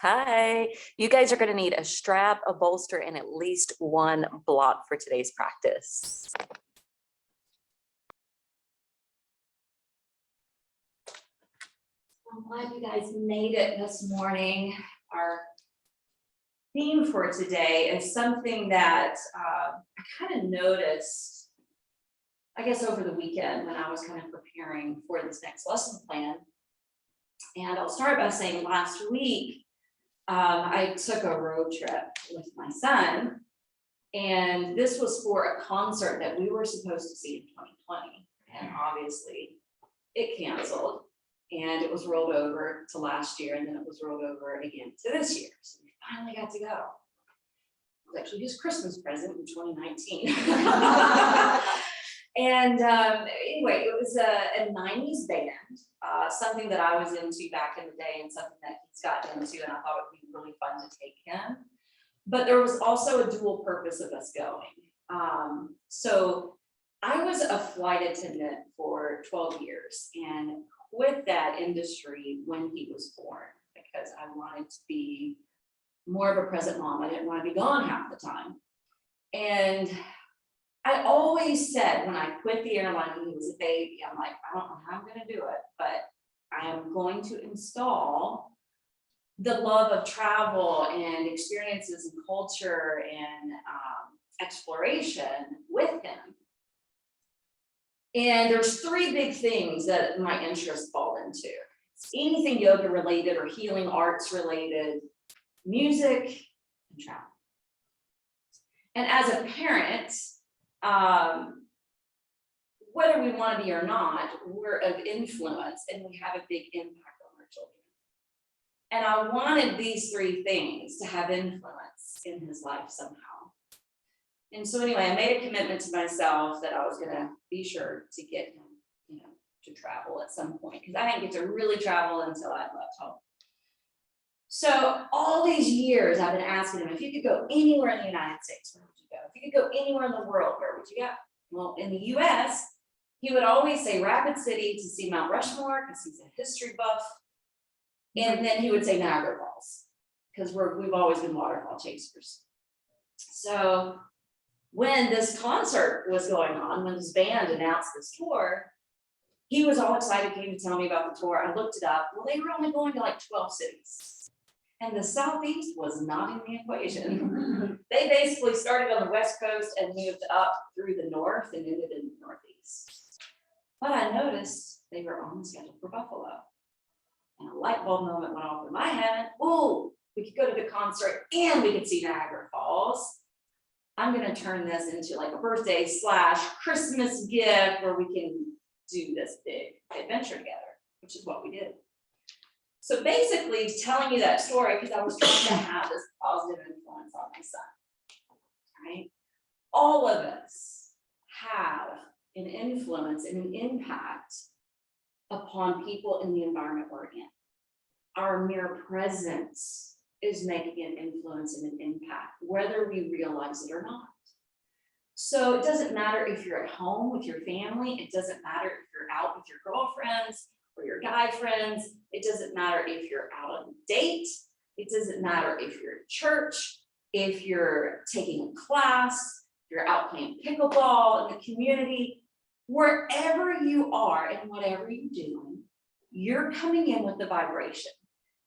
Hi, you guys are going to need a strap, a bolster, and at least one block for today's practice. I'm glad you guys made it this morning. Our theme for today is something that I kind of noticed, I guess, over the weekend when I was kind of preparing for this next lesson plan. And I'll start by saying last week, I took a road trip with my son, and this was for a concert that we were supposed to see in 2020. And obviously it canceled and it was rolled over to last year, and then it was rolled over again to this year. So we finally got to go. It was actually his Christmas present in 2019. And anyway, it was a 90s band, something that I was into back in the day and something that he's gotten into, and I thought it would be really fun to take him. But there was also a dual purpose of us going. So I was a flight attendant for 12 years and quit that industry when he was born because I wanted to be more of a present mom. I didn't want to be gone half the time. And I always said when I quit the airline when he was a baby, I'm like, I don't know how I'm going to do it, but I am going to install the love of travel and experiences and culture and exploration with him. And there's three big things that my interests fall into. It's anything yoga related or healing arts related, music, and travel. And as a parent, whether we want to be or not, we're of influence and we have a big impact on our children. And I wanted these three things to have influence in his life somehow. And so anyway, I made a commitment to myself that I was going to be sure to get him, to travel at some point, because I didn't get to really travel until I left home. So all these years I've been asking him, if you could go anywhere in the United States, where would you go? If you could go anywhere in the world, where would you go? Well, in the US, he would always say Rapid City to see Mount Rushmore because he's a history buff. And then he would say Niagara Falls because we've always been waterfall chasers. So when this concert was going on, when his band announced this tour, he was all excited, came to tell me about the tour. I looked it up. Well, they were only going to like 12 cities. And the Southeast was not in the equation. They basically started on the West Coast and moved up through the North and ended in the Northeast. But I noticed they were on the schedule for Buffalo. And a light bulb moment went off in my head. Oh, we could go to the concert and we could see Niagara Falls. I'm going to turn this into like a birthday / Christmas gift where we can do this big adventure together, which is what we did. So basically telling you that story because I was trying to have this positive influence on my son, right? All of us have an influence and an impact upon people in the environment we're in. Our mere presence is making an influence and an impact, whether we realize it or not. So it doesn't matter if you're at home with your family. It doesn't matter if you're out with your girlfriends or your guy friends. It doesn't matter if you're out on a date. It doesn't matter if you're at church, if you're taking a class, you're out playing pickleball in the community. Wherever you are and whatever you're doing, you're coming in with the vibration.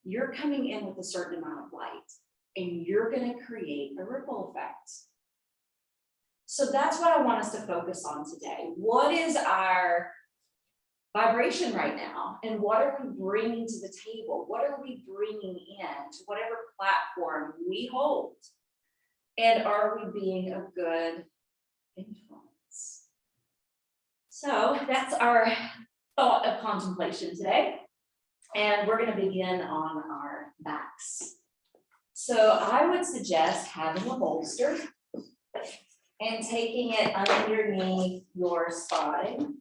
You're coming in with a certain amount of light, and you're going to create a ripple effect. So that's what I want us to focus on today. What is our vibration right now? And what are we bringing to the table? What are we bringing in to whatever platform we hold? And are we being a good influence? So that's our thought of contemplation today. And we're going to begin on our backs. So I would suggest having a bolster and taking it underneath your spine.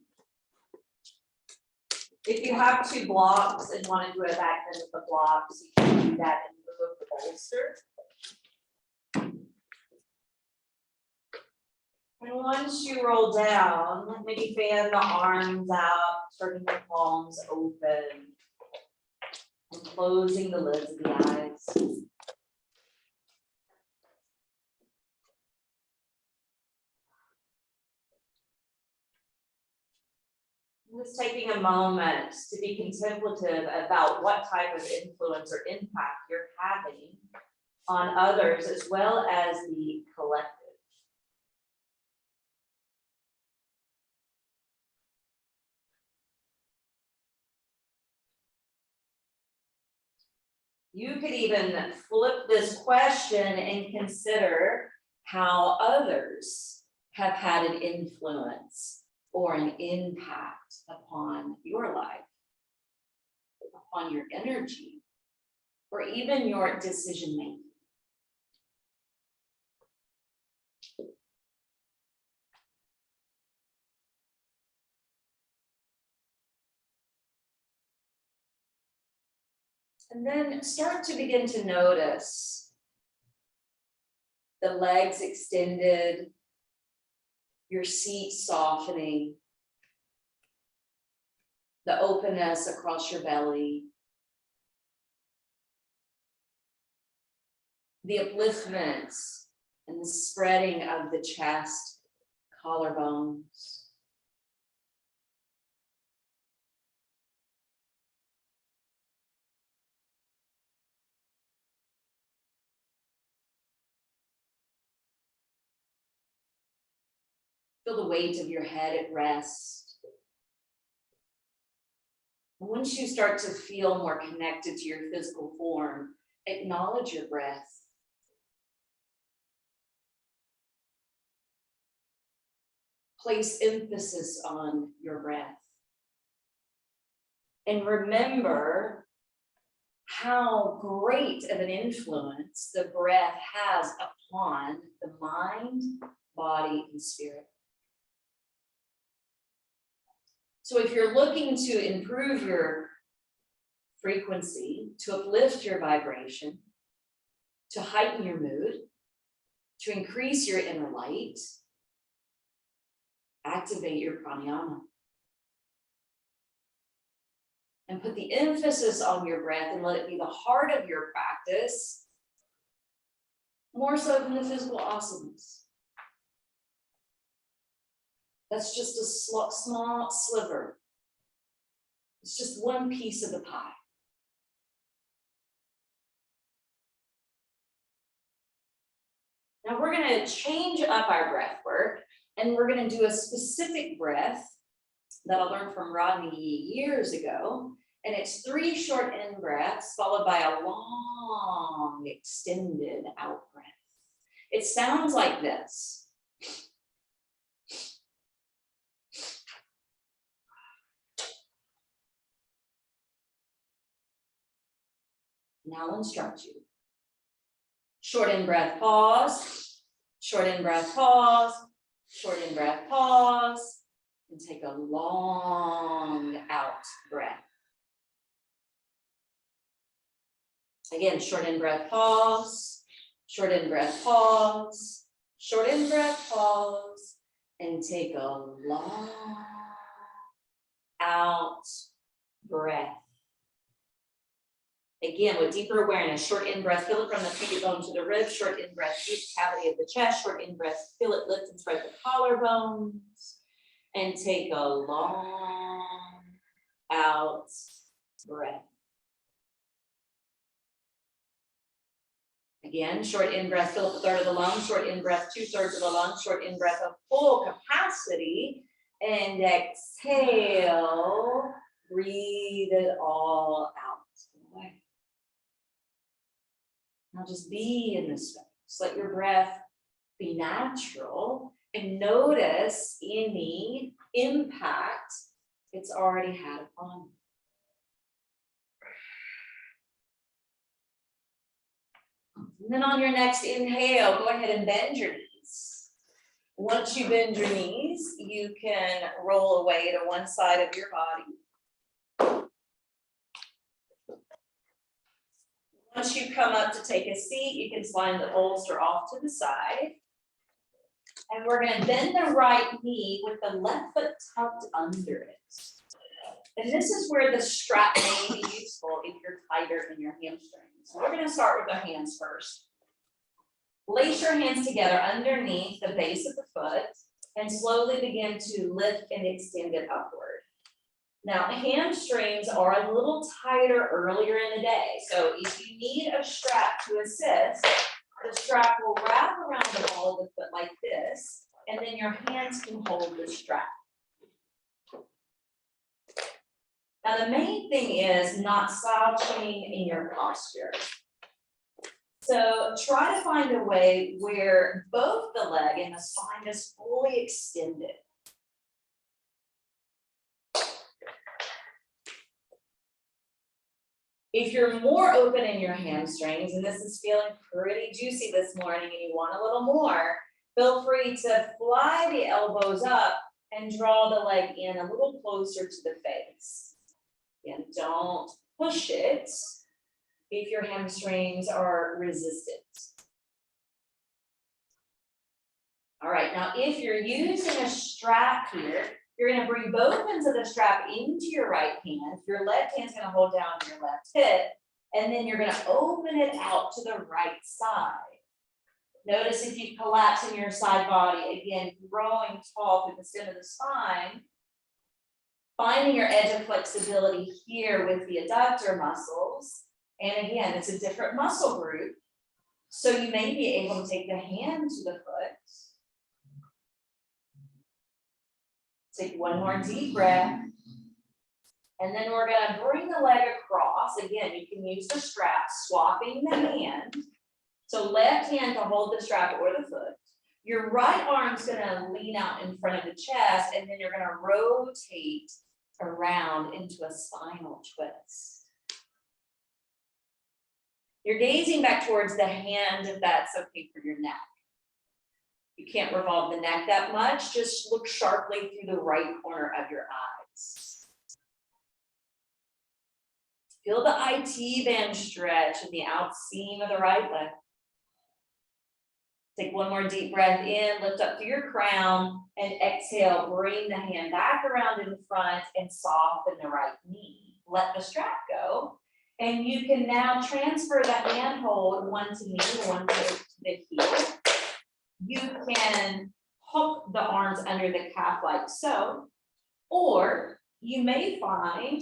If you have two blocks and want to do it back then with the blocks, you can do that in lieu of the bolster. And once you roll down, maybe fan the arms out, starting the palms open. And closing the lids of the eyes. Just taking a moment to be contemplative about what type of influence or impact you're having on others as well as the collective. You could even flip this question and consider how others have had an influence or an impact upon your life, upon your energy, or even your decision making. And then start to begin to notice the legs extended, your seat softening, the openness across your belly, the upliftment and the spreading of the chest, collarbones. Feel the weight of your head at rest. And once you start to feel more connected to your physical form, acknowledge your breath. Place emphasis on your breath. And remember how great of an influence the breath has upon the mind, body, and spirit. So if you're looking to improve your frequency, to uplift your vibration, to heighten your mood, to increase your inner light, activate your pranayama. And put the emphasis on your breath and let it be the heart of your practice, more so than the physical asanas. That's just a small sliver. It's just one piece of the pie. Now we're going to change up our breath work, and we're going to do a specific breath that I learned from Rodney years ago. And it's 3 short in breaths followed by a long extended out breath. It sounds like this. Now I'll instruct you. Short in breath, pause. Short in breath, pause. Short in breath, pause. And take a long out breath. Again, short in breath, pause. Short in breath, pause. Short in breath, pause. And take a long out breath. Again, with deeper awareness, short in breath, feel it from the pubic bone to the ribs, short in breath, deep cavity of the chest, short in breath, feel it lift and spread the collarbones, and take a long out breath. Again, short in breath, fill up 1/3 of the lungs, short in breath, 2/3 of the lungs, short in breath of full capacity, and exhale, breathe it all out. Now just be in this space. Let your breath be natural and notice any impact it's already had upon you. And then on your next inhale, go ahead and bend your knees. Once you bend your knees, you can roll away to one side of your body. Once you come up to take a seat, you can slide the bolster off to the side. And we're going to bend the right knee with the left foot tucked under it. And this is where the strap may be useful if you're tighter in your hamstrings. So we're gonna start with our hands first. Lace your hands together underneath the base of the foot and slowly begin to lift and extend it upward. Now, hamstrings are a little tighter earlier in the day. So if you need a strap to assist, the strap will wrap around the ball of the foot like this, and then your hands can hold the strap. Now, the main thing is not slouching in your posture. So try to find a way where both the leg and the spine is fully extended. If you're more open in your hamstrings, and this is feeling pretty juicy this morning and you want a little more, feel free to fly the elbows up and draw the leg in a little closer to the face. And don't push it if your hamstrings are resistant. All right, now if you're using a strap here, you're gonna bring both ends of the strap into your right hand. Your left hand's gonna hold down your left hip, and then you're gonna open it out to the right side. Notice if you collapse in your side body, again, growing tall through the stem of the spine, finding your edge of flexibility here with the adductor muscles. And again, it's a different muscle group. So you may be able to take the hand to the foot. Take one more deep breath. And then we're gonna bring the leg across. Again, you can use the strap, swapping the hand. So left hand to hold the strap or the foot. Your right arm's gonna lean out in front of the chest, and then you're gonna rotate around into a spinal twist. You're gazing back towards the hand if that's okay for your neck. You can't revolve the neck that much, just look sharply through the right corner of your eyes. Feel the IT band stretch in the out seam of the right leg. Take one more deep breath in, lift up through your crown, and exhale, bring the hand back around in front and soften the right knee. Let the strap go. And you can now transfer the hand hold, one to knee, one to the heel. You can hook the arms under the calf like so, or you may find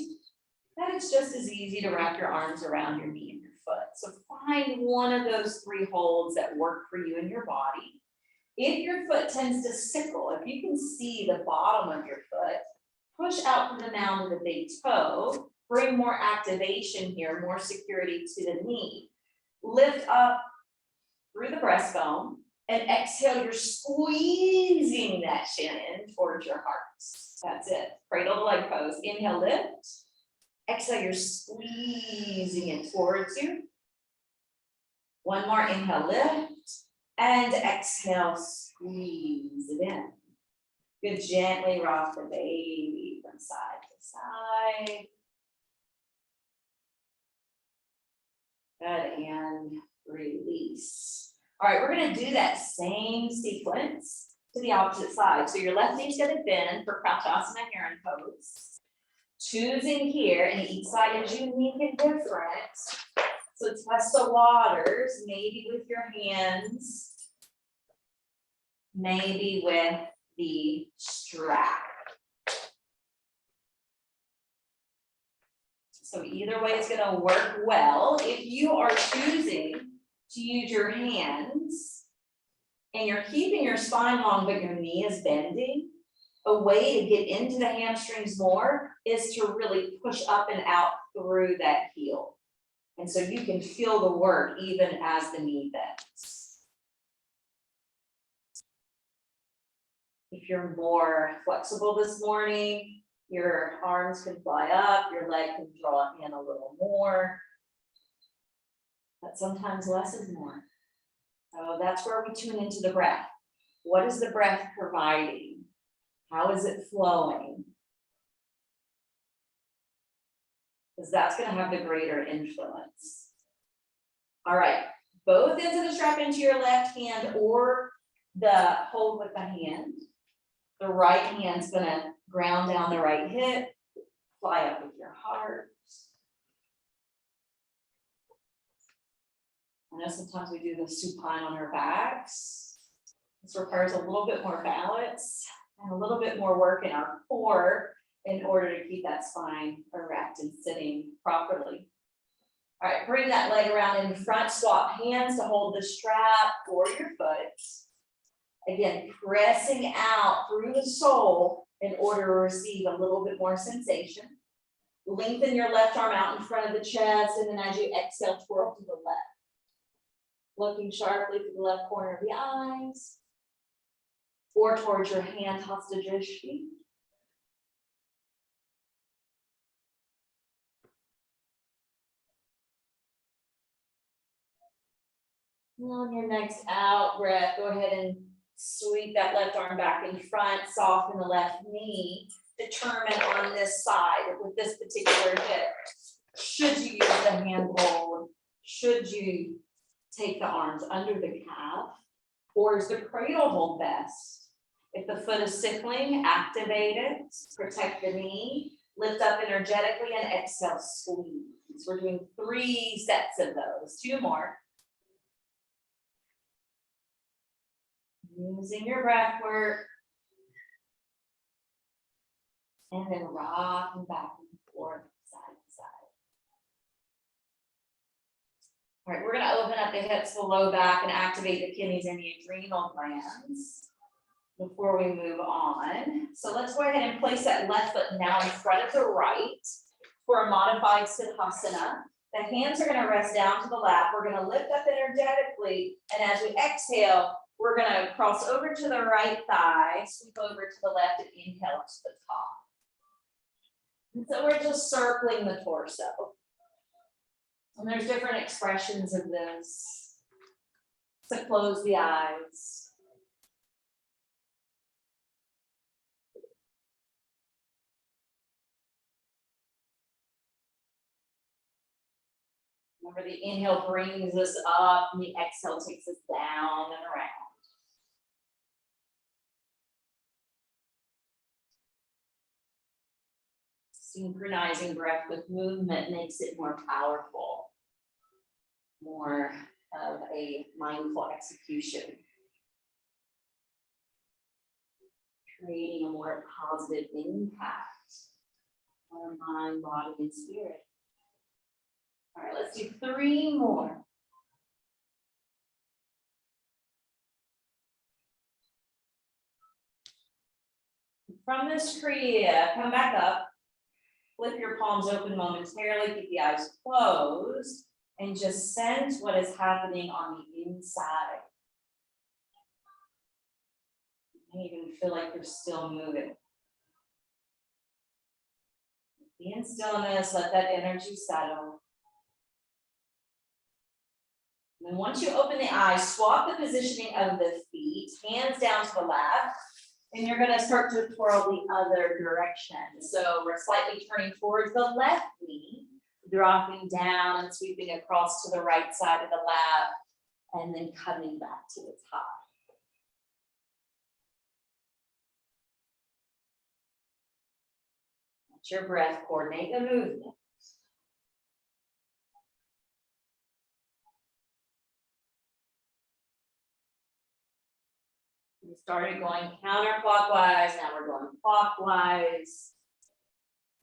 that it's just as easy to wrap your arms around your knee and your foot. So find one of those three holds that work for you and your body. If your foot tends to sickle, if you can see the bottom of your foot, push out from the mound of the big toe, bring more activation here, more security to the knee. Lift up through the breastbone and exhale, you're squeezing that shin in towards your heart. That's it, cradle to leg pose. Inhale, lift. Exhale, you're squeezing it towards you. One more, inhale, lift. And exhale, squeeze it in. Good, gently rock the baby from side to side. Good, and release. All right, we're gonna do that same sequence to the opposite side. So your left knee's gonna bend for Pratyasana Heron pose. Choosing here, and each side is unique and different. So test the waters, maybe with your hands, maybe with the strap. So either way is gonna work well. If you are choosing to use your hands and you're keeping your spine long, but your knee is bending, a way to get into the hamstrings more is to really push up and out through that heel. And so you can feel the work even as the knee bends. If you're more flexible this morning, your arms can fly up, your leg can draw in a little more. But sometimes less is more. So that's where we tune into the breath. What is the breath providing? How is it flowing? Because that's going to have the greater influence. All right, both ends of the strap into your left hand or the hold with the hand. The right hand's going to ground down the right hip, Fly up with your heart. I know sometimes we do the supine on our backs. This requires a little bit more balance and a little bit more work in our core in order to keep that spine erect and sitting properly. All right, bring that leg around in front, swap hands to hold the strap for your foot. Again, pressing out through the sole in order to receive a little bit more sensation. Lengthen your left arm out in front of the chest, and then as you exhale, twirl to the left. Looking sharply to the left corner of the eyes, or towards your hand hostage-ish feet. On your next out breath, go ahead and sweep that left arm back in front, soften the left knee. Determine on this side with this particular hip, should you use the hand hold? Should you take the arms under the calf? Or is the cradle hold best? If the foot is sickling, activate it, protect the knee, lift up energetically and exhale, squeeze. We're doing 3 sets of those, 2 more. Using your breath work. And then rocking back and forth, side to side. All right, we're going to open up the hips, the low back, and activate the kidneys and the adrenal glands before we move on. So let's go ahead and place that left foot now in front of the right for a modified Siddhasana. The hands are going to rest down to the lap. We're going to lift up energetically, and as we exhale, we're going to cross over to the right thigh, sweep over to the left, and inhale to the top. And so we're just circling the torso. And there's different expressions of this. So close the eyes. Remember, the inhale brings us up, and the exhale takes us down and around. Synchronizing breath with movement makes it more powerful, more of a mindful execution, creating a more positive impact on mind, body, and spirit. All right, let's do 3 more. From this Kriya, come back up. Flip your palms open momentarily, keep the eyes closed, and just sense what is happening on the inside. You may even feel like you're still moving. Be in stillness, let that energy settle. And then once you open the eyes, swap the positioning of the feet, hands down to the left. And you're going to start to twirl the other direction. So we're slightly turning towards the left knee, dropping down and sweeping across to the right side of the lap, and then coming back to the top. Let your breath coordinate the movement. We started going counterclockwise, now we're going clockwise.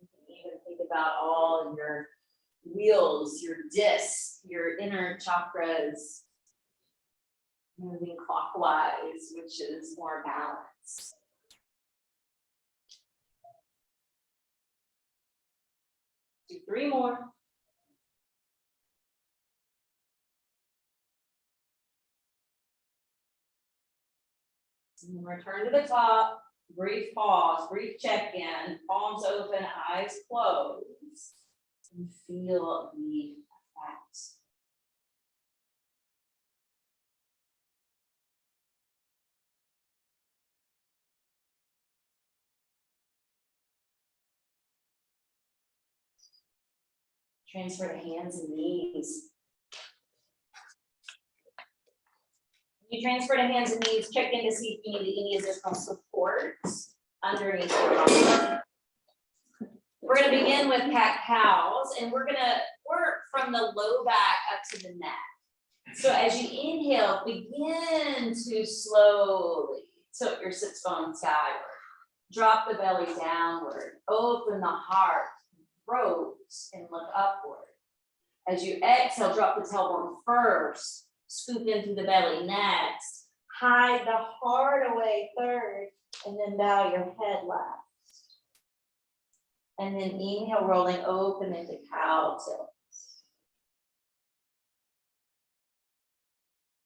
You can even think about all your wheels, your discs, your inner chakras moving clockwise, which is more balance. Do 3 more. And return to the top, brief pause, brief check-in, palms open, eyes closed, and feel the effects. Transfer to hands and knees. You transfer to hands and knees, check in to see if you need any additional support underneath the body. We're gonna begin with cat-cows, and we're gonna work from the low back up to the neck. So as you inhale, begin to slowly tilt your sits bones skyward. Drop the belly downward, open the heart, throat, and look upward. As you exhale, drop the tailbone first, scoop into the belly next, hide the heart away third, and then bow your head last. And then inhale, rolling open into cow tilt.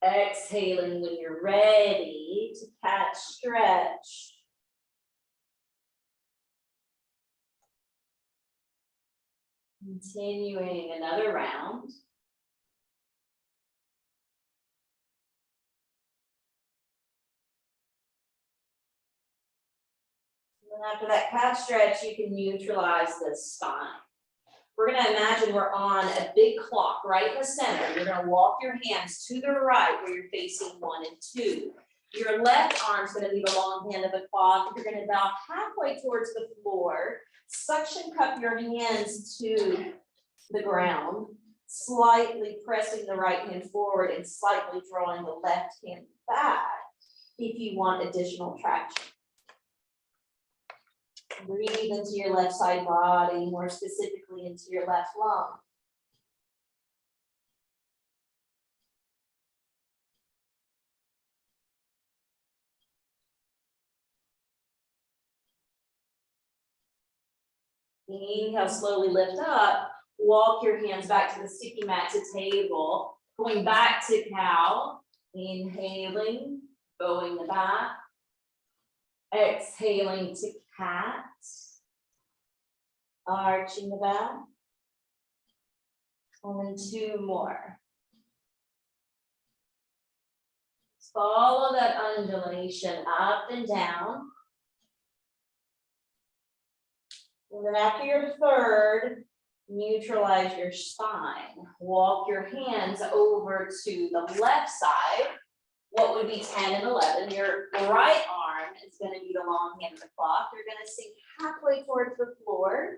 Exhaling when you're ready to cat stretch. Continuing another round. And after that cat stretch, you can neutralize the spine. We're going to imagine we're on a big clock right in the center. You're going to walk your hands to the right where you're facing 1 and 2. Your left arm's going to be the long hand of the clock. You're going to bow halfway towards the floor. Suction cup your hands to the ground, slightly pressing the right hand forward and slightly drawing the left hand back if you want additional traction. Breathe into your left side body, more specifically into your left lung. Inhale, slowly lift up. Walk your hands back to the sticky mat to table. Going back to cow. Inhaling, bowing the back. Exhaling to cat. Arching the back. Only 2 more. Follow that undulation up and down. And then after your third, neutralize your spine. Walk your hands over to the left side. What would be 10 and 11? Your right arm is going to be the long hand of the clock. You're going to sink halfway towards the floor.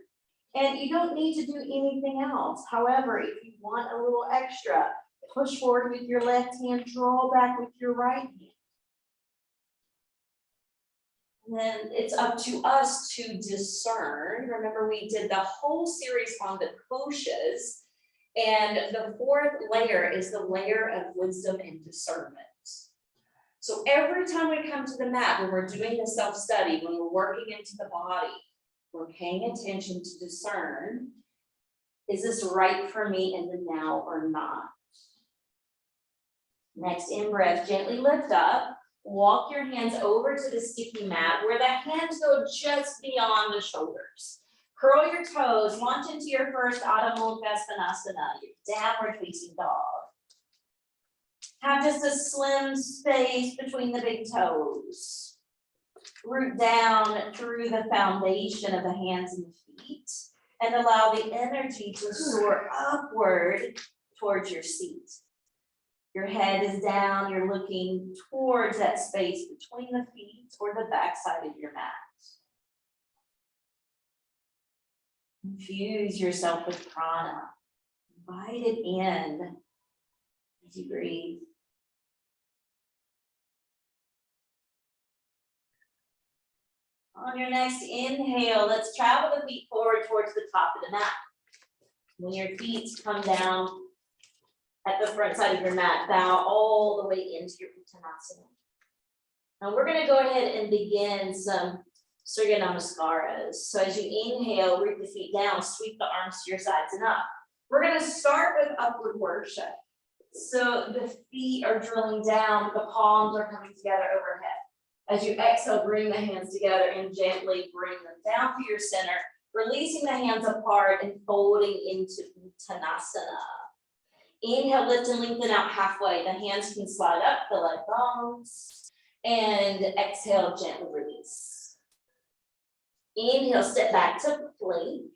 And you don't need to do anything else. However, if you want a little extra, push forward with your left hand, draw back with your right hand. And then it's up to us to discern. Remember, we did the whole series on the koshas, and the 4th layer is the layer of wisdom and discernment. So every time we come to the mat, when we're doing the self-study, when we're working into the body, we're paying attention to discern, is this right for me in the now or not? Next in-breath, gently lift up. Walk your hands over to the sticky mat where the hands go just beyond the shoulders. Curl your toes, launch into your first Adho Mukha Svanasana, your downward facing dog. Have just a slim space between the big toes. Root down through the foundation of the hands and the feet and allow the energy to soar upward towards your seat. Your head is down, you're looking towards that space between the feet or the backside of your mat. Infuse yourself with prana. Invite it in as you breathe. On your next inhale, let's travel the feet forward towards the top of the mat. When your feet come down at the front side of your mat, bow all the way into your Uttanasana. Now we're going to go ahead and begin some Surya Namaskaras. So as you inhale, root the feet down, sweep the arms to your sides and up. We're going to start with upward worship. So the feet are drilling down, the palms are coming together overhead. As you exhale, bring the hands together and gently bring them down to your center, releasing the hands apart and folding into Uttanasana. Inhale, lift and lengthen out halfway. The hands can slide up the leg bones. And exhale, gently release. Inhale, step back to plank.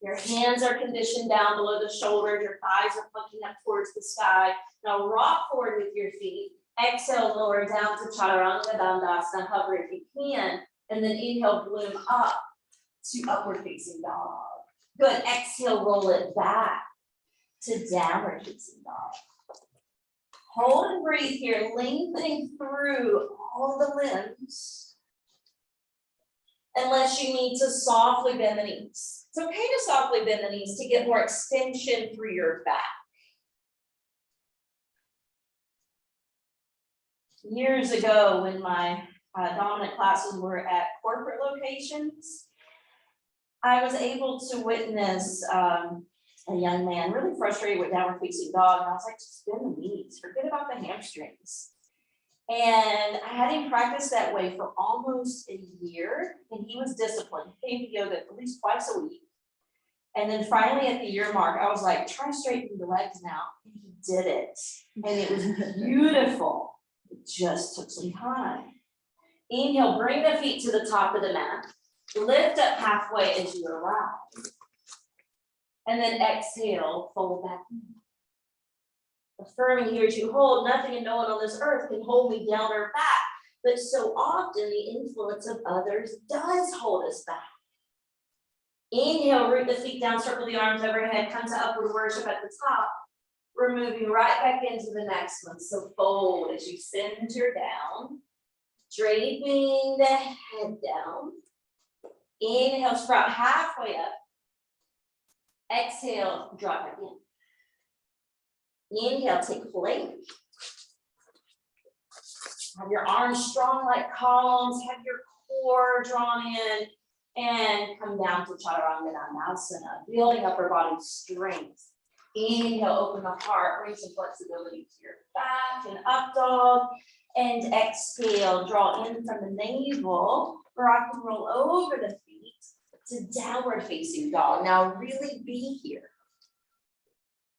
Your hands are conditioned down below the shoulders. Your thighs are pointing up towards the sky. Now rock forward with your feet. Exhale, lower down to Chaturanga Dandasana. Hover if you can. And then inhale, bloom up to upward facing dog. Good, exhale, roll it back to downward facing dog. Hold and breathe here, lengthening through all the limbs. Unless you need to softly bend the knees. It's okay to softly bend the knees to get more extension through your back. Years ago, when my dominant classes were at corporate locations, I was able to witness a young man really frustrated with downward facing dog, and I was like, just bend the knees, forget about the hamstrings. And I had him practice that way for almost a year, and he was disciplined. He came to yoga at least twice a week. And then finally at the year mark, I was like, try straightening the legs now. And he did it. And it was beautiful. It just took some time. Inhale, bring the feet to the top of the mat. Lift up halfway as you arrive. And then exhale, fold back in. Affirming here as you hold, nothing and no one on this earth can hold me down or back. But so often the influence of others does hold us back. Inhale, root the feet down, circle the arms overhead, come to upward worship at the top. We're moving right back into the next one. So fold as you center down, draping the head down. Inhale, sprout halfway up. Exhale, drop back in. Inhale, take plank. Have your arms strong like columns, have your core drawn in, and come down to Chaturanga Dandasana, building upper body strength. Inhale, open the heart, bring some flexibility to your back and up dog. And exhale, draw in from the navel, rock and roll over the feet to downward facing dog. Now really be here.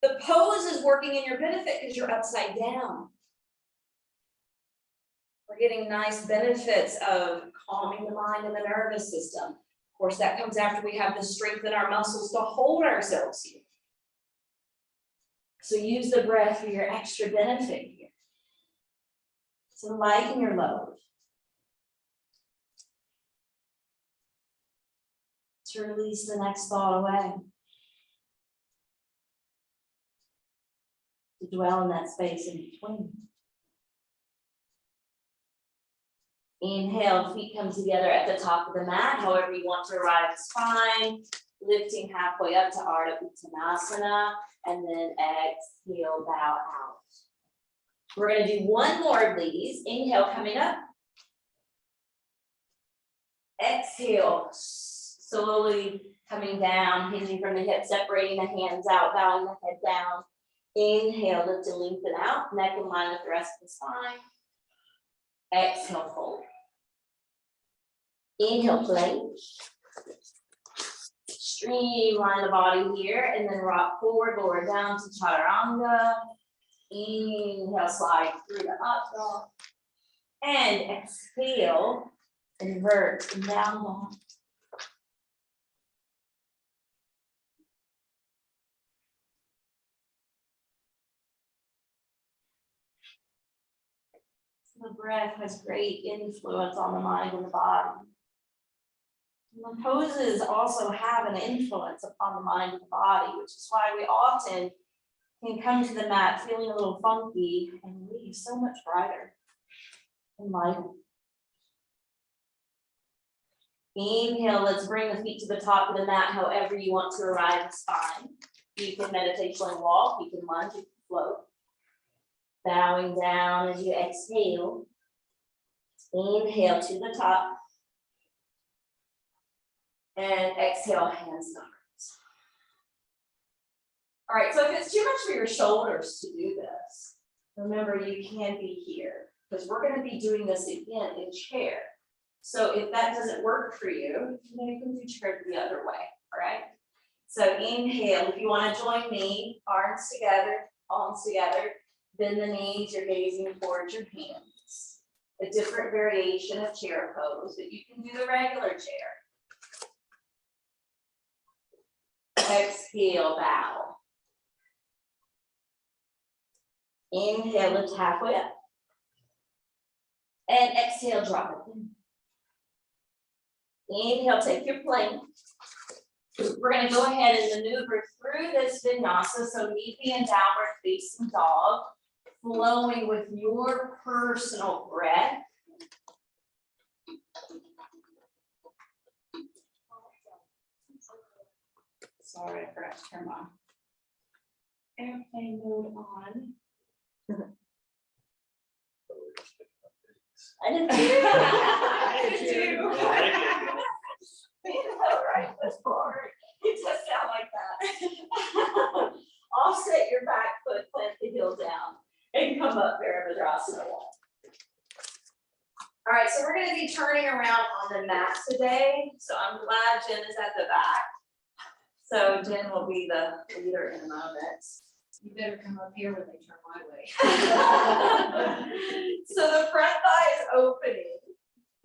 The pose is working in your benefit because you're upside down. We're getting nice benefits of calming the mind and the nervous system. Of course, that comes after we have the strength in our muscles to hold ourselves here. So use the breath for your extra benefit here. So lighten your load. To release the next thought away. To dwell in that space in between. Inhale, feet come together at the top of the mat, however you want to arrive at spine, lifting halfway up to Ardha Uttanasana, and then exhale, bow out. We're going to do one more of these. Inhale, coming up. Exhale, slowly coming down, hinging from the hips, separating the hands out, bowing the head down. Inhale, lift and lengthen out, neck in line with the rest of the spine. Exhale, fold. Inhale, plank. Streamline the body here, and then rock forward, lower down to Chaturanga. Inhale, slide through the up dog. And exhale, invert and down dog. The breath has great influence on the mind and the body. And the poses also have an influence upon the mind and the body, which is why we often can come to the mat feeling a little funky and leave so much brighter and lighter. Inhale, let's bring the feet to the top of the mat however you want to arrive at spine. You can meditationally walk, you can lunge, you can float. Bowing down as you exhale. Inhale to the top. And exhale, hands down. All right, so if it's too much for your shoulders to do this, remember you can be here because we're going to be doing this again in chair. So if that doesn't work for you, you can do chair the other way, all right? So inhale, if you want to join me, arms together, palms together. Bend the knees, you're gazing towards your hands. A different variation of chair pose, but you can do the regular chair. Exhale, bow. Inhale, lift halfway up. And exhale, drop it in. Inhale, take your plank. We're gonna go ahead and maneuver through this vinyasa, so knee being downward facing dog, flowing with your personal breath. Sorry, I forgot to turn my airplane mode on. I did too. I did too. Right foot forward. It does sound like that. Offset your back foot, plant the heel down, and come up Virabhadrasana. All right, so we're going to be turning around on the mat today. So I'm glad Jen is at the back. So Jen will be the leader in a moment. You better come up here when they turn my way. So the front thigh is opening,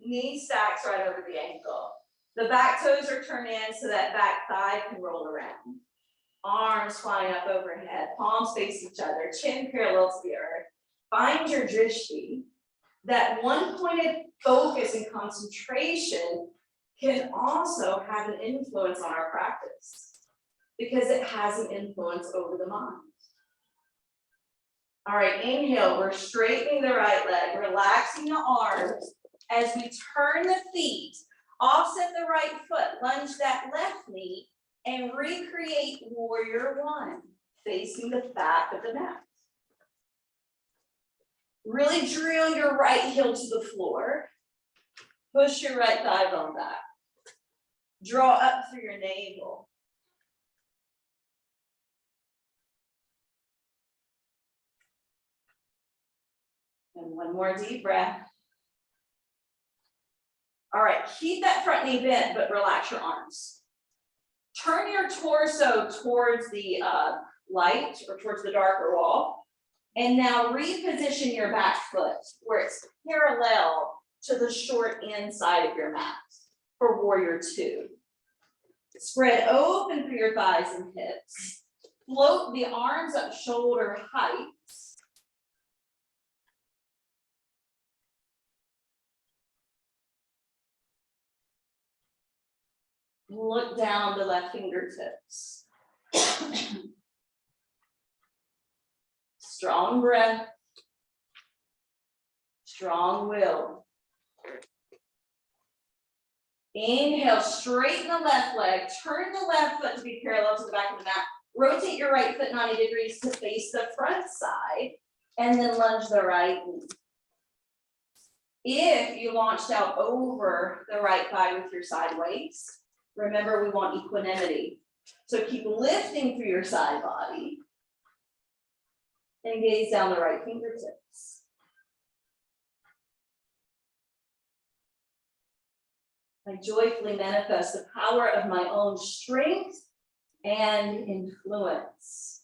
knee stacks right over the ankle. The back toes are turned in so that back thigh can roll around. Arms flying up overhead, palms face each other, chin parallel to the earth. Find your drishti. That one-pointed focus and concentration can also have an influence on our practice because it has an influence over the mind. All right, inhale, we're straightening the right leg, relaxing the arms as we turn the feet, offset the right foot, lunge that left knee, and recreate warrior one, facing the back of the mat. Really drill your right heel to the floor. Push your right thigh bone back. Draw up through your navel. And one more deep breath. All right, keep that front knee bent, but relax your arms. Turn your torso towards the light or towards the darker wall. And now reposition your back foot where it's parallel to the short inside of your mat for warrior two. Spread open through your thighs and hips. Float the arms up shoulder height. Look down the left fingertips. Strong breath. Strong will. Inhale, straighten the left leg. Turn the left foot to be parallel to the back of the mat. Rotate your right foot 90 degrees to face the front side. And then lunge the right knee. If you launched out over the right thigh with your side waist, remember we want equanimity. So keep lifting through your side body and gaze down the right fingertips. I joyfully manifest the power of my own strength and influence.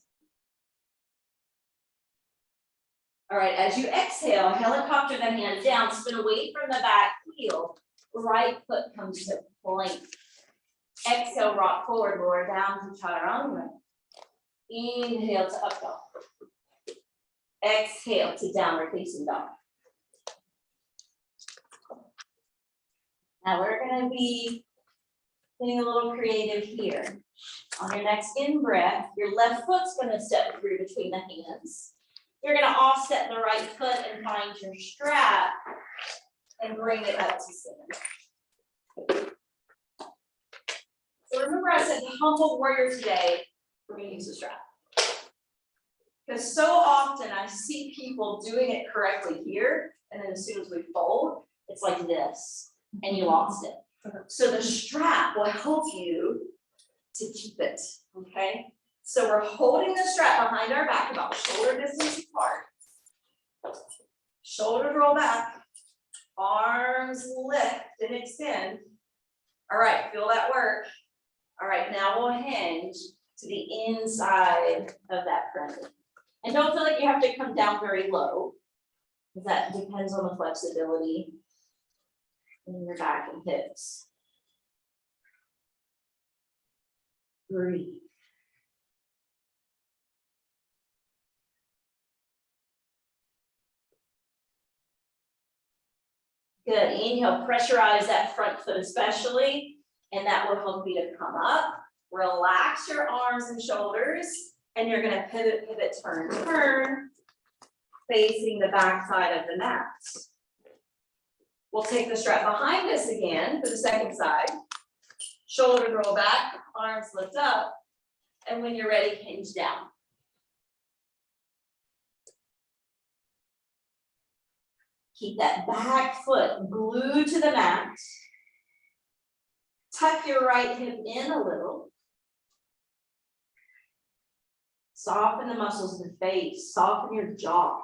All right, as you exhale, helicopter the hands down, spin away from the back heel. Right foot comes to plank. Exhale, rock forward, lower down to chaturanga. Inhale to up dog. Exhale to downward facing dog. Now we're going to be getting a little creative here. On your next in breath, your left foot's going to step through between the hands. You're going to offset the right foot and find your strap and bring it up to center. So remember I said the humble warrior today, we're going to use the strap. Because so often I see people doing it correctly here, and then as soon as we fold, it's like this, and you lost it. So the strap will help you to keep it, okay? So we're holding the strap behind our back about shoulder distance apart. Shoulders roll back, arms lift and extend. All right, feel that work. All right, now we'll hinge to the inside of that front. And don't feel like you have to come down very low, because that depends on the flexibility in your back and hips. Breathe. Good, inhale, pressurize that front foot especially, and that will help you to come up. Relax your arms and shoulders, and you're gonna pivot, pivot, turn, turn, facing the back side of the mat. We'll take the strap behind us again for the second side. Shoulders roll back, arms lift up, and when you're ready, hinge down. Keep that back foot glued to the mat. Tuck your right hip in a little. Soften the muscles of the face, soften your jaw.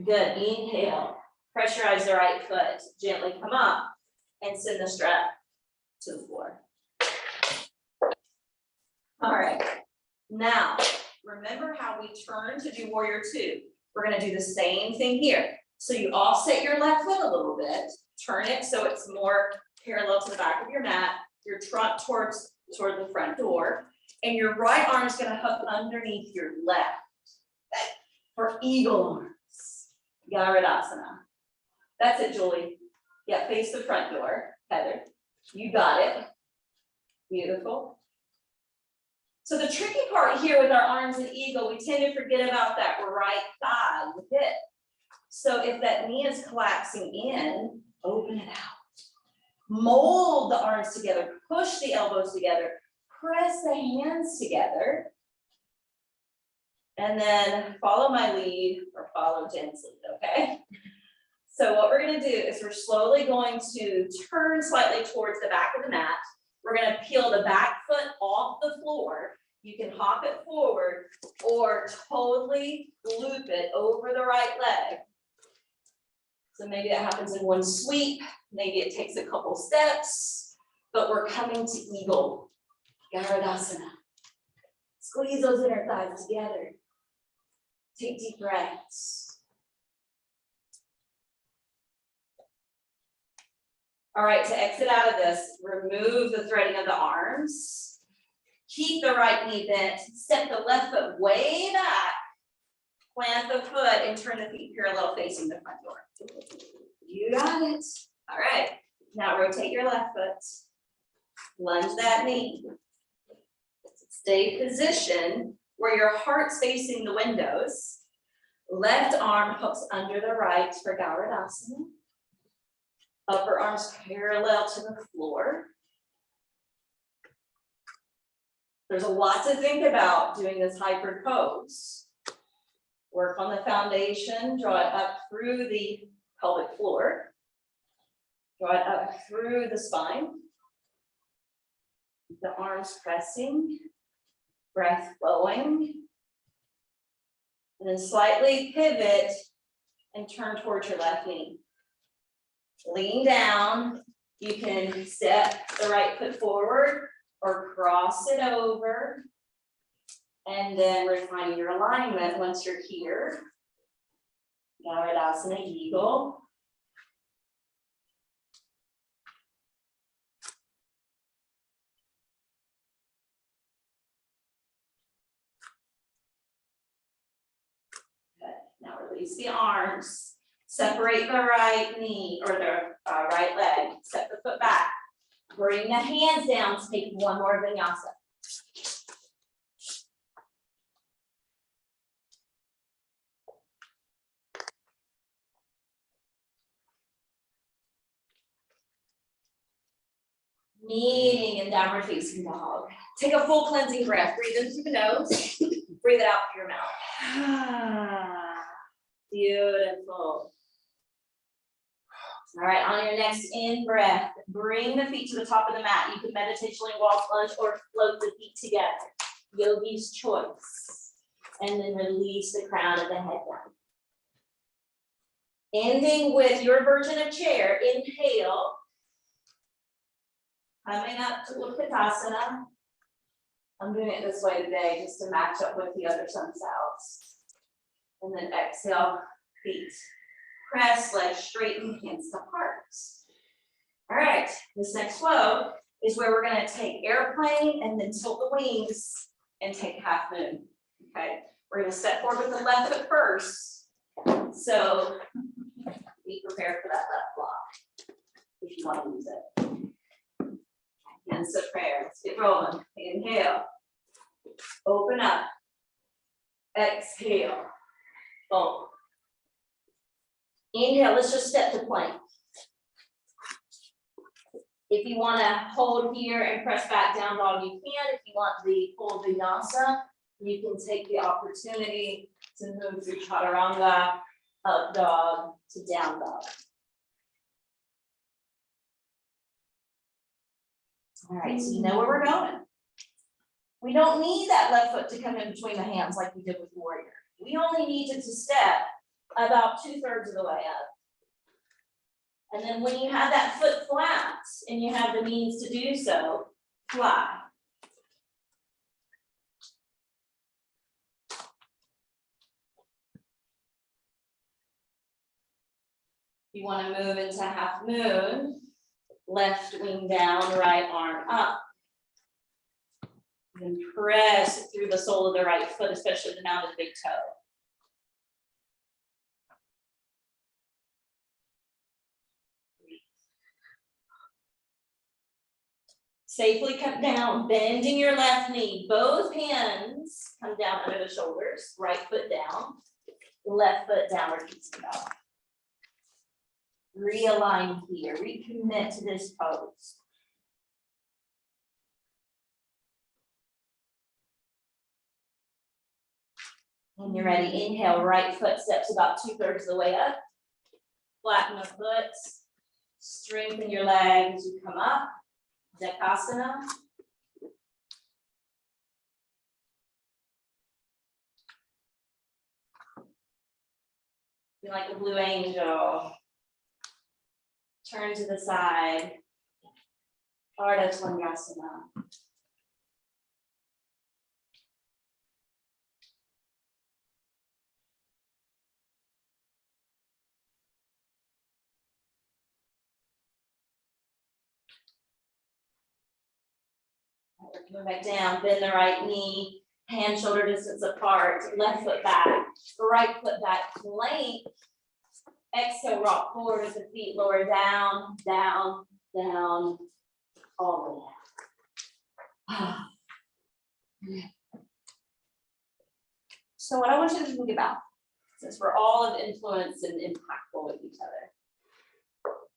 Good, inhale, pressurize the right foot, gently come up and send the strap to the floor. All right, now remember how we turn to do warrior two. We're gonna do the same thing here. So you offset your left foot a little bit, turn it so it's more parallel to the back of your mat, your trunk toward the front door, and your right arm is gonna hook underneath your left for eagle arms. Garudaasana. That's it, Julie. Yeah, face the front door. Heather, you got it. Beautiful. So the tricky part here with our arms and eagle, we tend to forget about that right thigh, the hip. So if that knee is collapsing in, open it out. Mold the arms together, push the elbows together, press the hands together. And then follow my lead or follow Jen's lead, okay? So what we're gonna do is we're slowly going to turn slightly towards the back of the mat. We're gonna peel the back foot off the floor. You can hop it forward or totally loop it over the right leg. So maybe that happens in one sweep, maybe it takes a couple steps, but we're coming to eagle, Garudaasana. Squeeze those inner thighs together. Take deep breaths. All right, to exit out of this, remove the threading of the arms. Keep the right knee bent, step the left foot way back, plant the foot and turn the feet parallel facing the front door. You got it. All right, now rotate your left foot, lunge that knee. Stay positioned where your heart's facing the windows. Left arm hooks under the right for Garudaasana. Upper arms parallel to the floor. There's a lot to think about doing this hybrid pose. Work on the foundation, draw it up through the pelvic floor. Draw it up through the spine. The arms pressing. Breath flowing. And then slightly pivot and turn towards your left knee. Lean down. You can step the right foot forward or cross it over. And then refine your alignment once you're here. Garudaasana, eagle. Now release the arms, separate the right knee or the right leg, step the foot back, bring the hands down to take one more vinyasa. Meeting in downward facing dog. Take a full cleansing breath, breathe in through the nose, breathe it out through your mouth. Beautiful. All right, on your next in breath, bring the feet to the top of the mat. You can meditationally walk, lunge, or float the feet together. Yogi's choice. And then release the crown of the head down. Ending with your version of chair, inhale. Coming up to Utkatasana. I'm doing it this way today just to match up with the other sun salves. And then exhale, feet press, legs straighten, hands to heart. All right, this next flow is where we're gonna take airplane and then tilt the wings and take half moon. Okay, we're gonna step forward with the left foot first. So be prepared for that left block if you want to use it. Hands to prayer. Let's get rolling. Inhale. Open up. Exhale. Fold. Inhale. Let's just step to plank. If you want to hold here and press back down dog, you can. If you want the full vinyasa, you can take the opportunity to move through chaturanga, up dog to down dog. All right, so you know where we're going. We don't need that left foot to come in between the hands like we did with warrior. We only need it to step about 2/3 of the way up. And then when you have that foot flat and you have the means to do so, fly. You want to move into half moon, left wing down, right arm up. And press through the sole of the right foot, especially the mounted big toe. Safely come down, bending your left knee. Both hands come down under the shoulders, right foot down, left foot downward facing dog. Realign here, recommit to this pose. When you're ready, inhale, right foot steps about 2/3 of the way up. Flatten the foot, strengthen your leg as you come up. Dekasana. Be like a blue angel. Turn to the side. Ardha Chandrasana. We're coming back down, bend the right knee, hand shoulder distance apart, left foot back, right foot back, plank. Exhale, rock forward with the feet lower down, down, down, all the way down. So what I want you to think about, since we're all of influence and impactful with each other,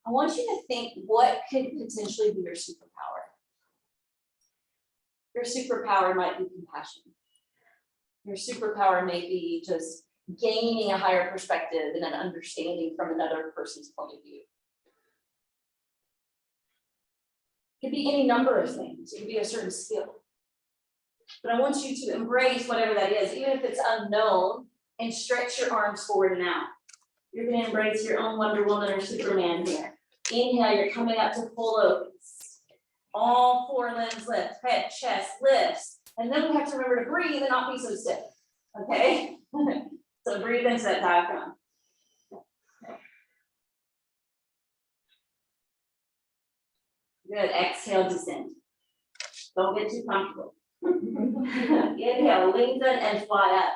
I want you to think what could potentially be your superpower. Your superpower might be compassion. Your superpower may be just gaining a higher perspective and an understanding from another person's point of view. It could be any number of things. It could be a certain skill. But I want you to embrace whatever that is, even if it's unknown, and stretch your arms forward and out. You're going to embrace your own Wonder Woman or Superman here. Inhale, you're coming up to full opens. All 4 limbs lift, head, chest lifts. And then we have to remember to breathe and not be so stiff. Okay? So breathe into that diaphragm. Good. Exhale, descend. Don't get too comfortable. Inhale, lengthen and fly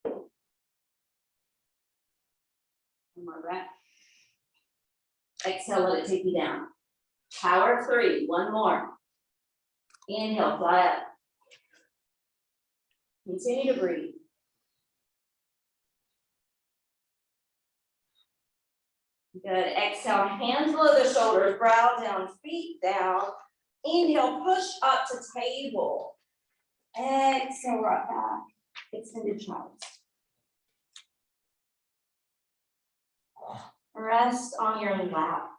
up. One more breath. Exhale, let it take you down. Power 3, one more. Inhale, fly up. Continue to breathe. Good. Exhale, hands below the shoulders, brow down, feet down. Inhale, push up to table. Exhale, rock back. Extended child. Rest on your lap.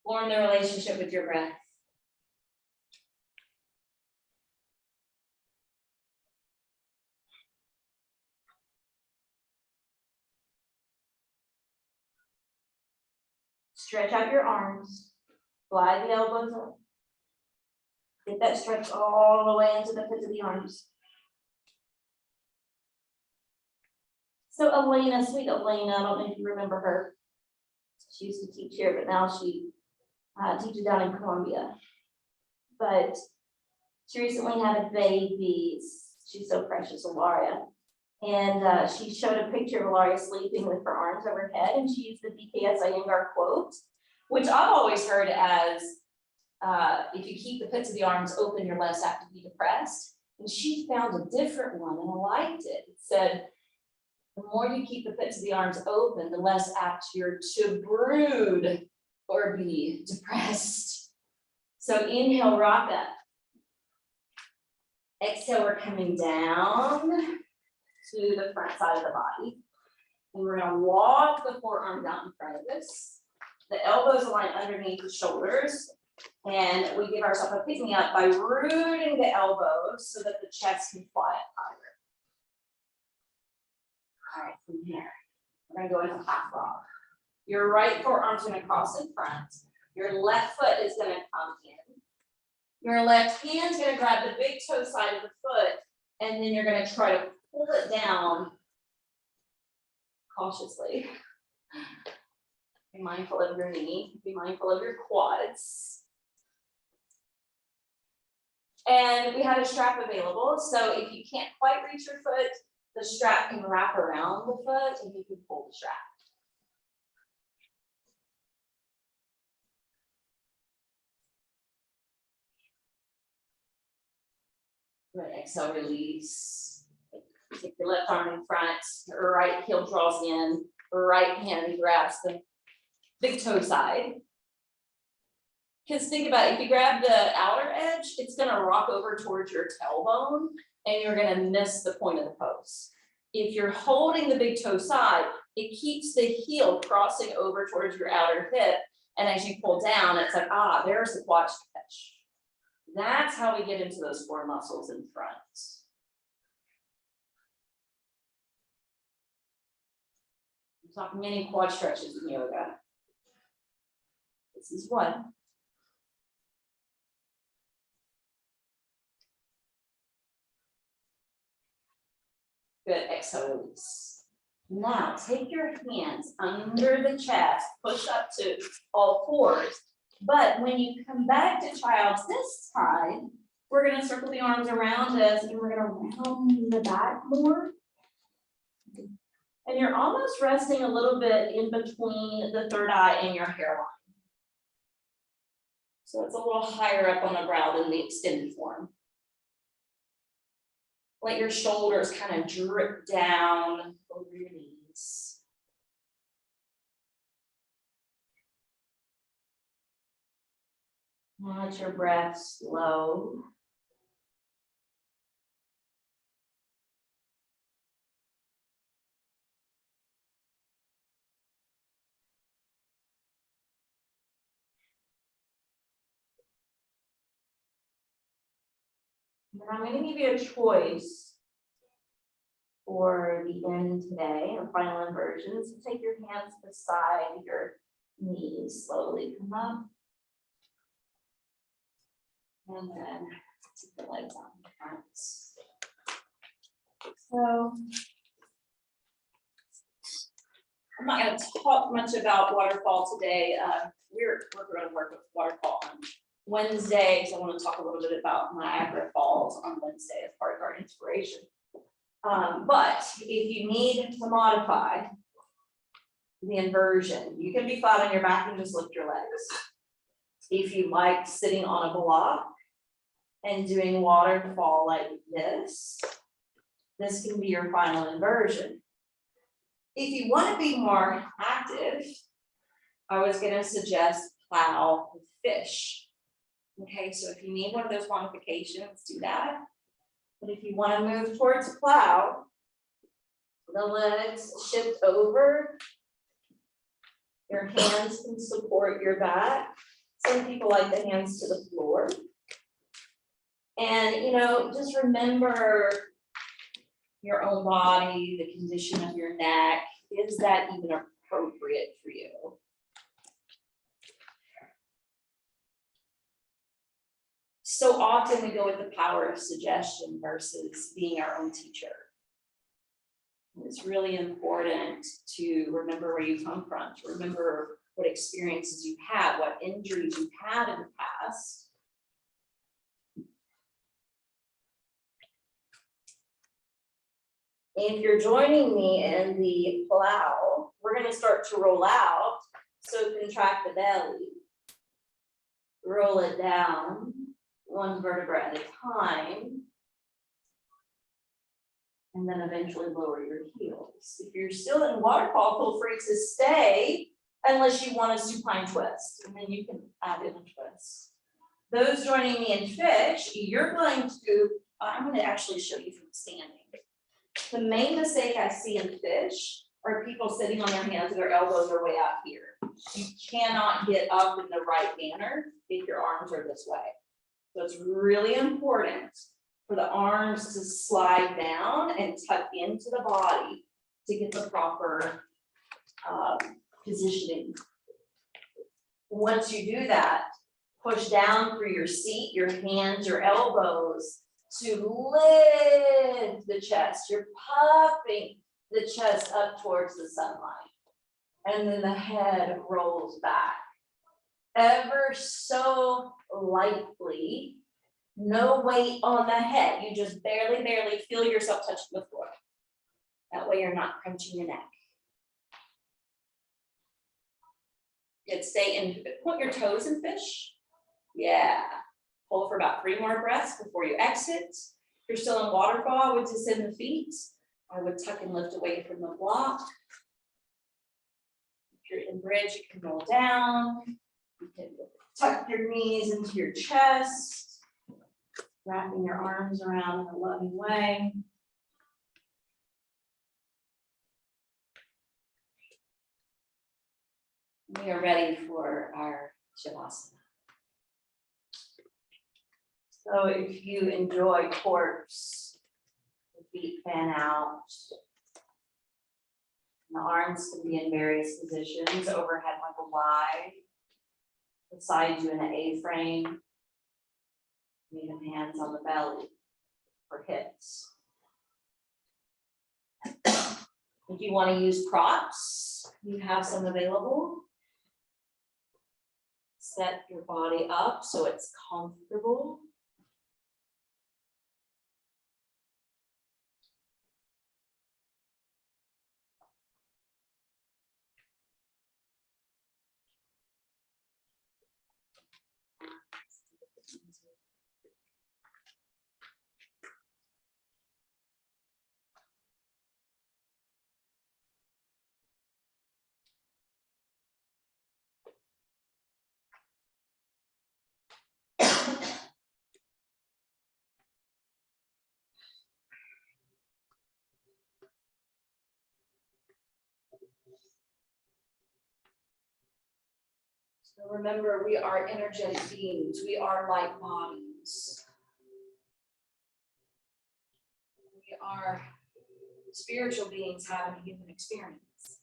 Form the relationship with your breath. Stretch out your arms. Fly the elbows up. Get that stretch all the way into the pits of the arms. So Elena, sweet Elena, I don't know if you remember her. She used to teach here, but now she teaches down in Columbia. But she recently had a baby. She's so precious, Ilaria. And she showed a picture of Ilaria sleeping with her arms over her head, and she used the BKS Iyengar quote, which I've always heard as, if you keep the pits of the arms open, you're less apt to be depressed. And she found a different one, and I liked it. It said, the more you keep the pits of the arms open, the less apt you're to brood or be depressed. So inhale, rock up. Exhale, we're coming down to the front side of the body. And we're gonna walk the forearm down in front of us. The elbows align underneath the shoulders. And we give ourselves a pick me up by rooting the elbows so that the chest can fly up higher. All right, from here, we're gonna go into half rock. Your right forearm's gonna cross in front. Your left foot is gonna come in. Your left hand's gonna grab the big toe side of the foot, and then you're gonna try to pull it down cautiously. Be mindful of your knee, be mindful of your quads. And we have a strap available, so if you can't quite reach your foot, the strap can wrap around the foot and you can pull the strap. Good, exhale, release. Take your left arm in front, your right heel draws in, right hand grabs the big toe side. Because think about it, if you grab the outer edge, it's gonna rock over towards your tailbone and you're gonna miss the point of the post. If you're holding the big toe side, it keeps the heel crossing over towards your outer hip. And as you pull down, it's like, there's the quad stretch. That's how we get into those core muscles in front. I'm talking many quad stretches in yoga. This is one. Good, exhale, release. Now, take your hands under the chest, push up to all fours. But when you come back to child's this time, we're gonna circle the arms around us and we're gonna round the back more. And you're almost resting a little bit in between the third eye and your hairline. So it's a little higher up on the brow than the extended form. Let your shoulders kind of drip down over your knees. Let your breath slow. And I'm going to give you a choice for the end today, or final inversion. So take your hands beside your knees, slowly come up. And then take the legs on the front. So I'm not going to talk much about waterfall today. We're going to work with waterfall on Wednesday, so I want to talk a little bit about Niagara Falls on Wednesday as part of our inspiration. But if you need to modify the inversion, you can be flat on your back and just lift your legs. If you like sitting on a block and doing waterfall like this can be your final inversion. If you want to be more active, I was going to suggest plow with fish. Okay, so if you need one of those modifications, do that. But if you want to move towards plow, the legs shift over. Your hands can support your back. Some people like the hands to the floor. And, just remember your own body, the condition of your neck. Is that even appropriate for you? So often we go with the power of suggestion versus being our own teacher. It's really important to remember where you come from, to remember what experiences you've had, what injuries you've had in the past. If you're joining me in the plow, we're going to start to roll out. So contract the belly, roll it down, one vertebra at a time. And then eventually lower your heels. If you're still in waterfall, feel free to stay unless you want a supine twist, and then you can add in a twist. Those joining me in fish, you're going to, I'm going to actually show you from standing. The main mistake I see in fish are people sitting on their hands and their elbows are way out here. You cannot get up in the right manner if your arms are this way. So it's really important for the arms to slide down and tuck into the body to get the proper positioning. Once you do that, push down through your seat, your hands, your elbows to lift the chest. You're puffing the chest up towards the sunlight. And then the head rolls back. Ever so lightly. No weight on the head. You just barely feel yourself touching the floor. That way you're not crunching your neck. Good, stay in, point your toes in fish. Yeah. Hold for about 3 more breaths before you exit. If you're still in waterfall, I would descend the feet. I would tuck and lift away from the block. If you're in bridge, you can roll down. You can tuck your knees into your chest. Wrapping your arms around in a loving way. We are ready for our Shavasana. So if you enjoy corpse, the feet fan out. The arms can be in various positions, overhead like a Y. Beside you in an A-frame. Even hands on the belly for hips. If you want to use props, you have some available. Set your body up so it's comfortable. So remember, we are energetic beings. We are light bodies. We are spiritual beings having a human experience.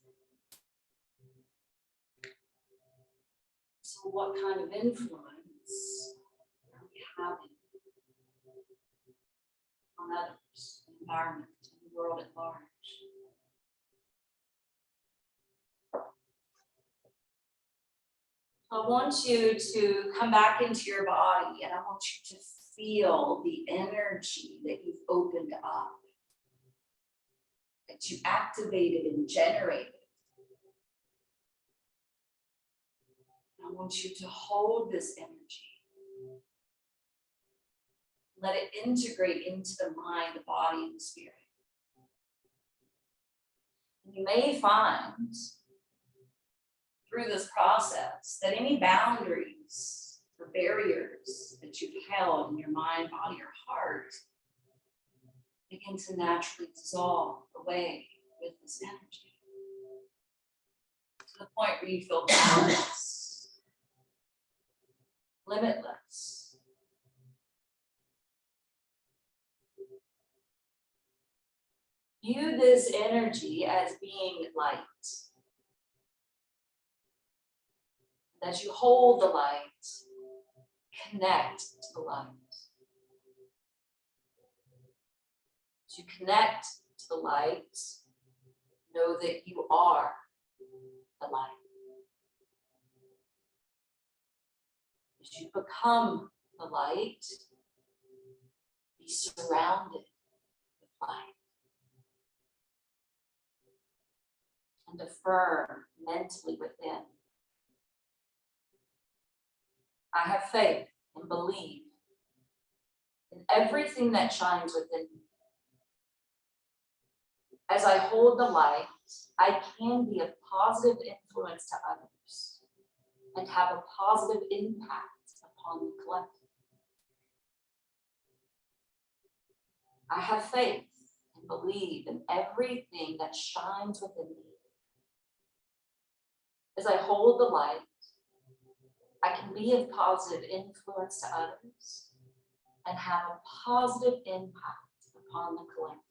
So what kind of influence are we having on others, the environment, and the world at large? I want you to come back into your body, and I want you to feel the energy that you've opened up, that you activated and generated. I want you to hold this energy. Let it integrate into the mind, the body, and the spirit. And you may find through this process that any boundaries or barriers that you've held in your mind, body, or heart begin to naturally dissolve away with this energy. To the point where you feel boundless, limitless. View this energy as being light. As you hold the light, connect to the light. As you connect to the light, Know that you are the light. As you become the light, be surrounded with light. And affirm mentally within. I have faith and believe in everything that shines within me. As I hold the light, I can be a positive influence to others and have a positive impact upon the collective. I have faith and believe in everything that shines within me. As I hold the light, I can be a positive influence to others and have a positive impact upon the collective.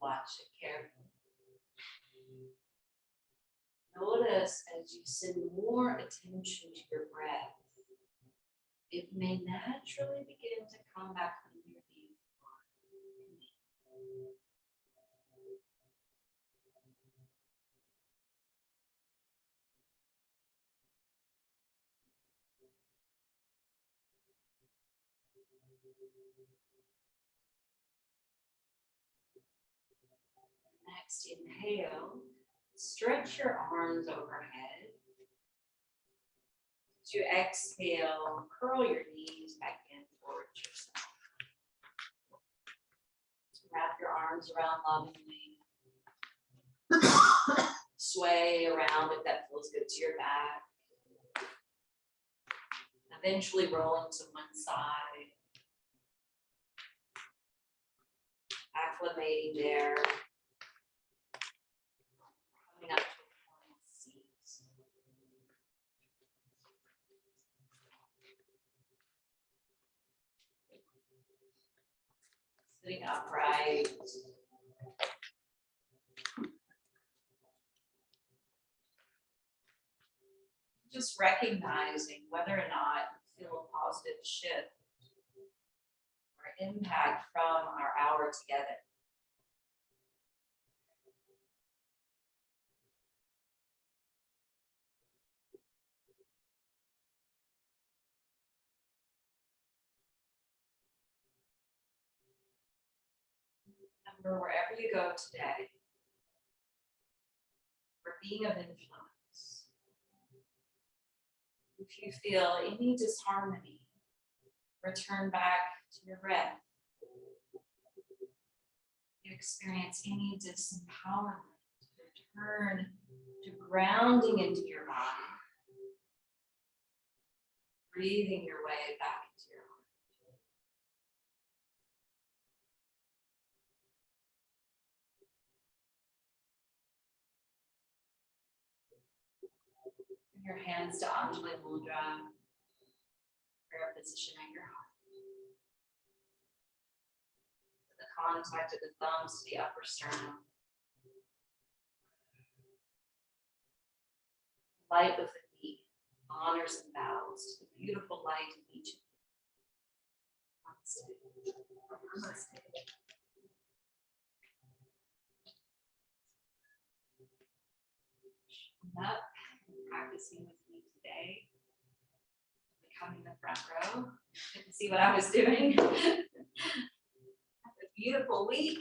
Watch it carefully. Notice as you send more attention to your breath, it may naturally begin to come back underneath. Next, inhale, stretch your arms overhead. As you exhale, curl your knees back in towards yourself. Wrap your arms around lovingly. Sway around if that feels good to your back. Eventually rolling to one side. Back acclimating there. Coming up to a formal seat. Sitting upright. Just recognizing whether or not you feel a positive shift or impact from our hour together. Remember, wherever you go today, we're being of influence. If you feel any disharmony, return back to your breath. If you experience any disempowerment, return to grounding into your body. Breathing your way back into your heart. Bring your hands to Anjali Mudra, prayer position at your heart. The contact of the thumbs to the upper sternum. Light within me honors and bows to the beautiful light in each of you. Namaste. Showing up and practicing with me today. Becoming the front row. Get to see what I was doing. Have a beautiful week.